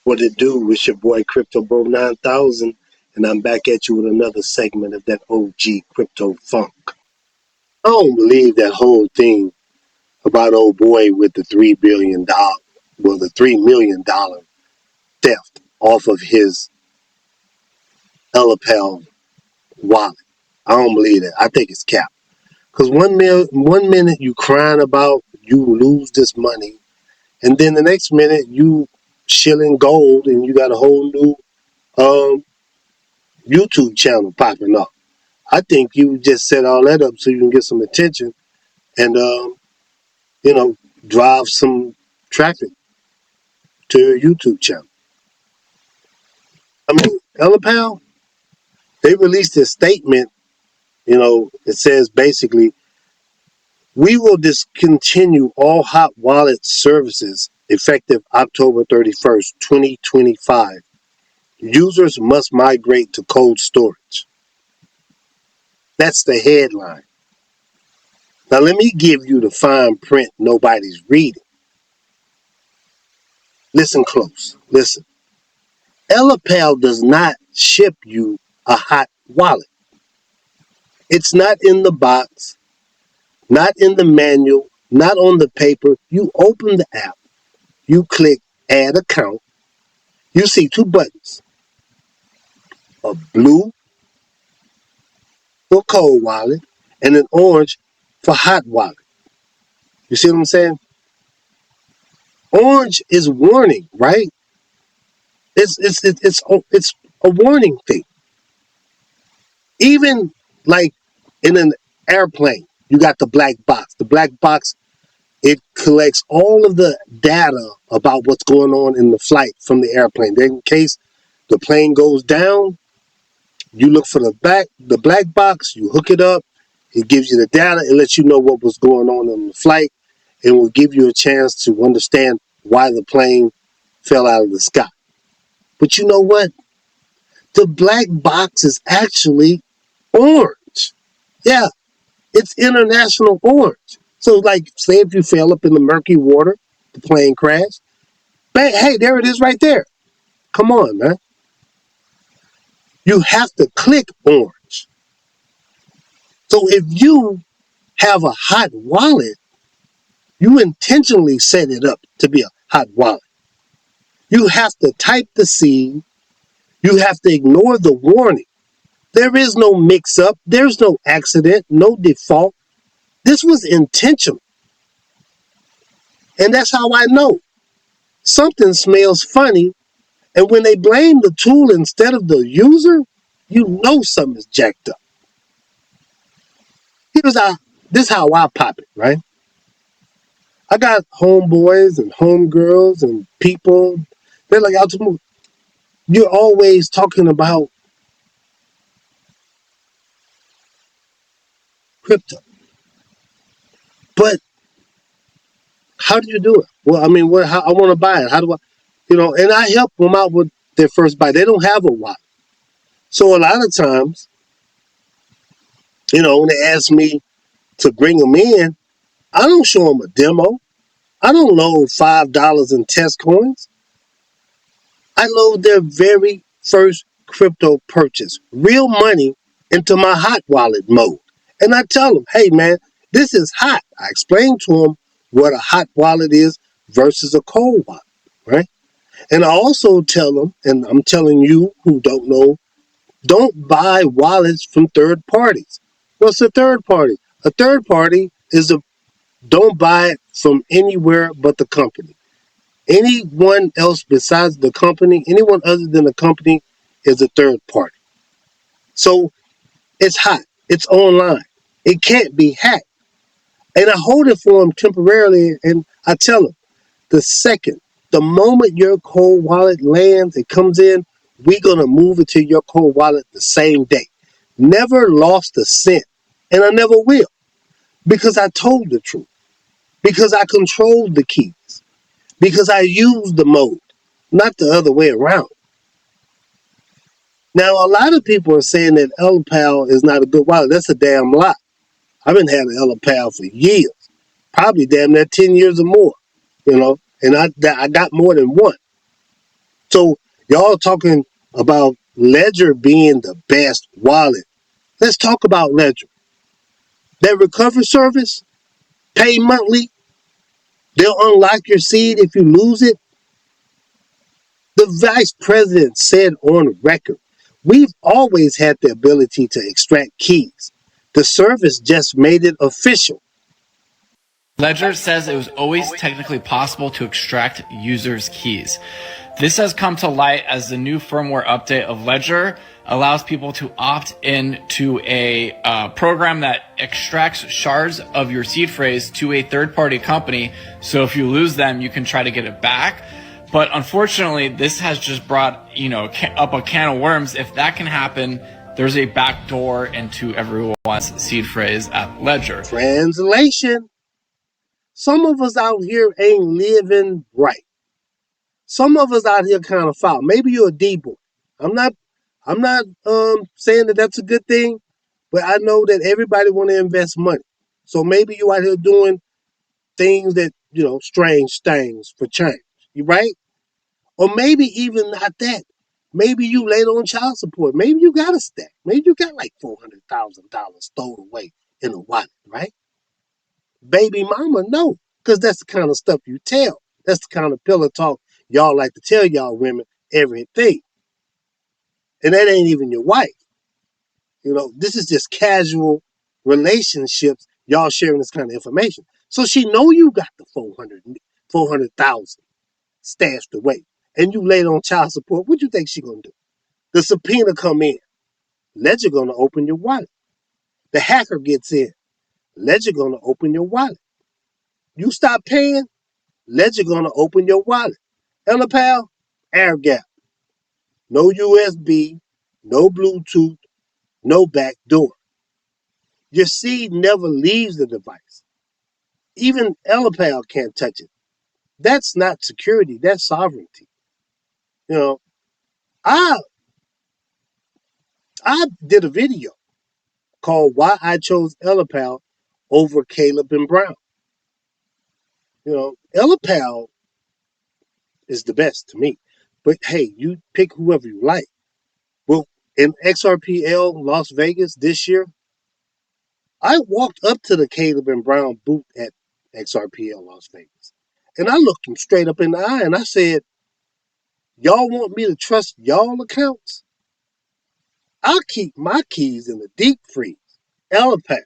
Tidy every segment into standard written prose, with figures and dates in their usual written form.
What it do? It's your boy Crypto Bro 9000, and I'm back at you with another segment of that OG crypto funk. I don't believe that whole thing about old boy with the $3 billion, well, the $3 million theft off of his Ellipal wallet. I don't believe that. I think it's cap. Because one minute you crying about you lose this money, and then the next minute you shilling gold and you got a whole new um, YouTube channel popping up. I think you just set all that up so you can get some attention and you know, drive some traffic to your YouTube channel. I mean, Ellipal, they released a statement. It says basically, we will discontinue all hot wallet services effective October 31st, 2025. Users must migrate to cold storage. That's the headline. Now, let me give you the fine print nobody's reading. Listen close. Listen. Ellipal does not ship you a hot wallet. It's not in the box, not in the manual, not on the paper. You open the app, you click add account, you see two buttons, a blue for cold wallet and an orange for hot wallet. You see what I'm saying? Orange is warning, right? It's a warning thing. Even like in an airplane, you got the black box. The black box, it collects all of the data about what's going on in the flight from the airplane. Then in case the plane goes down, you look for the black box, you hook it up, it gives you the data, it lets you know what was going on in the flight, and will give you a chance to understand why the plane fell out of the sky. But you know what? The black box is actually orange. Yeah, it's international orange. So, like, say if you fell up in the murky water, the plane crashed, bang, hey, there it is right there. Come on, man. You have to click orange. So if you have a hot wallet, you intentionally set it up to be a hot wallet. You have to type the seed. You have to ignore the warning. There is no mix-up. There's no accident, no default. This was intentional. And that's how I know. Something smells funny, and when they blame the tool instead of the user, you know something is jacked up. This is how I pop it, right? I got homeboys and homegirls and people. They're like, you're always talking about crypto. But how do you do it? Well, I mean, I want to buy it. How do I, and I help them out with their first buy. They don't have a wallet. So a lot of times, when they ask me to bring them in, I don't show them a demo. I don't load $5 in test coins. I load their very first crypto purchase, real money, into my hot wallet mode. And I tell them, hey, man, this is hot. I explain to them what a hot wallet is versus a cold wallet, right? And I also tell them, and I'm telling you who don't know, don't buy wallets from third parties. What's a third party? A third party is don't buy it from anywhere but the company. Anyone else besides the company, anyone other than the company is a third party. So it's hot. It's online. It can't be hacked. And I hold it for them temporarily, and I tell them, the moment your cold wallet lands, it comes in, we're going to move it to your cold wallet the same day. Never lost a cent, and I never will, because I told the truth, because I controlled the keys, because I used the mode, not the other way around. Now, a lot of people are saying that Ellipal is not a good wallet. That's a damn lie. I've been having Ellipal for years, probably damn near 10 years or more, and I got more than one. So y'all talking about Ledger being the best wallet. Let's talk about Ledger. That recovery service, pay monthly, they'll unlock your seed if you lose it. The vice president said on record, we've always had the ability to extract keys. The service just made it official. Ledger says it was always technically possible to extract users' keys. This has come to light as the new firmware update of Ledger allows people to opt in to a program that extracts shards of your seed phrase to a third-party company. So if you lose them, you can try to get it back. But unfortunately, this has just brought, up a can of worms. If that can happen, there's a backdoor into everyone's seed phrase at Ledger. Translation. Some of us out here ain't living right. Some of us out here kind of foul. Maybe you're a D-boy. I'm not saying that that's a good thing, but I know that everybody want to invest money. So maybe you out here doing things that, strange things for change. You right? Or maybe even not that. Maybe you late on child support. Maybe you got a stack. Maybe you got like $400,000 stowed away in a wallet, right? Baby mama, no. Because that's the kind of stuff you tell. That's the kind of pillow talk y'all like to tell y'all women everything. And that ain't even your wife. This is just casual relationships, y'all sharing this kind of information. So she know you got the 400,000 stashed away. And you laid on child support. What you think she gonna do? The subpoena come in. Ledger gonna open your wallet. The hacker gets in. Ledger gonna open your wallet. You stop paying, Ledger gonna open your wallet. Ellipal, air gap. No USB, no Bluetooth, no backdoor. Your seed never leaves the device. Even Ellipal can't touch it. That's not security, that's sovereignty. I I did a video called Why I Chose Ellipal over Caleb and Brown. Ellipal is the best to me. But hey, you pick whoever you like. Well, in XRPL Las Vegas this year, I walked up to the Caleb and Brown booth at XRPL Las Vegas. And I looked them straight up in the eye and I said, y'all want me to trust y'all accounts? I'll keep my keys in the deep freeze. Ellipal.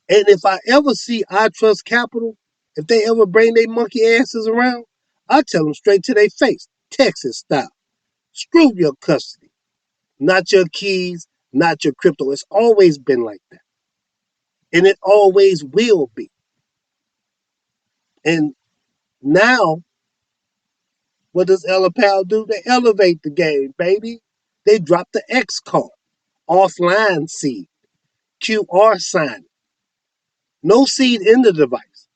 And if I ever see I Trust Capital, if they ever bring their monkey asses around, I tell them straight to their face, Texas style. Screw your custody. Not your keys, not your crypto. It's always been like that. And it always will be. And now, what does Ellipal do? They elevate the game, baby. They drop the X card, offline seed, QR sign. No seed in the device.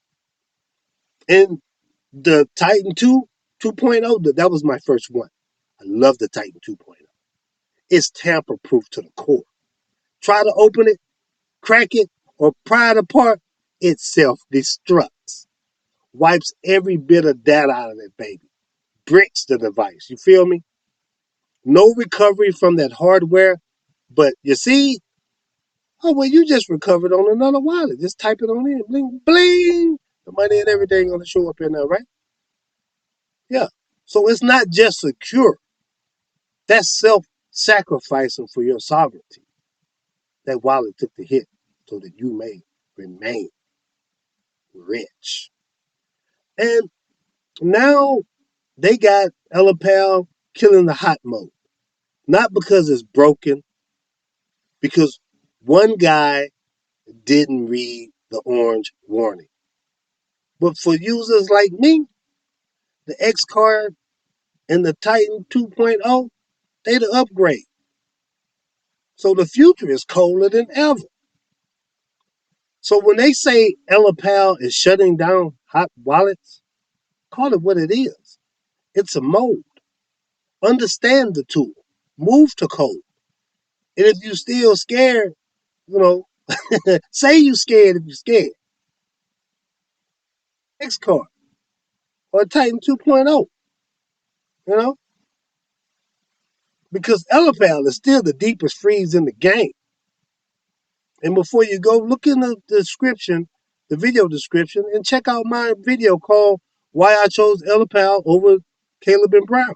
And the Titan 2 2.0, that was my first one. I love the Titan 2.0. It's tamper-proof to the core. Try to open it, crack it, or pry it apart, it self-destructs. Wipes every bit of data out of it, baby. Bricks the device. You feel me? No recovery from that hardware, but you see, oh, well, you just recovered on another wallet. Just type it on in. Bling, bling. The money and everything going to show up in there, right? Yeah. So it's not just secure. That's self-sacrificing for your sovereignty. That wallet took the hit so that you may remain rich. And now they got Ellipal killing the hot mode. Not because it's broken, because one guy didn't read the orange warning. But for users like me, the X card and the Titan 2.0, they the upgrade. So the future is colder than ever. So when they say Ellipal is shutting down hot wallets, call it what it is. It's a mode. Understand the tool. Move to code. And if you still scared, say you scared if you're scared. X card or Titan 2.0. You know, because Ellipal is still the deepest freeze in the game. And before you go, look in the description, the video description, and check out my video called "Why I Chose Ellipal Over Caleb and Brown."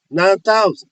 9,000.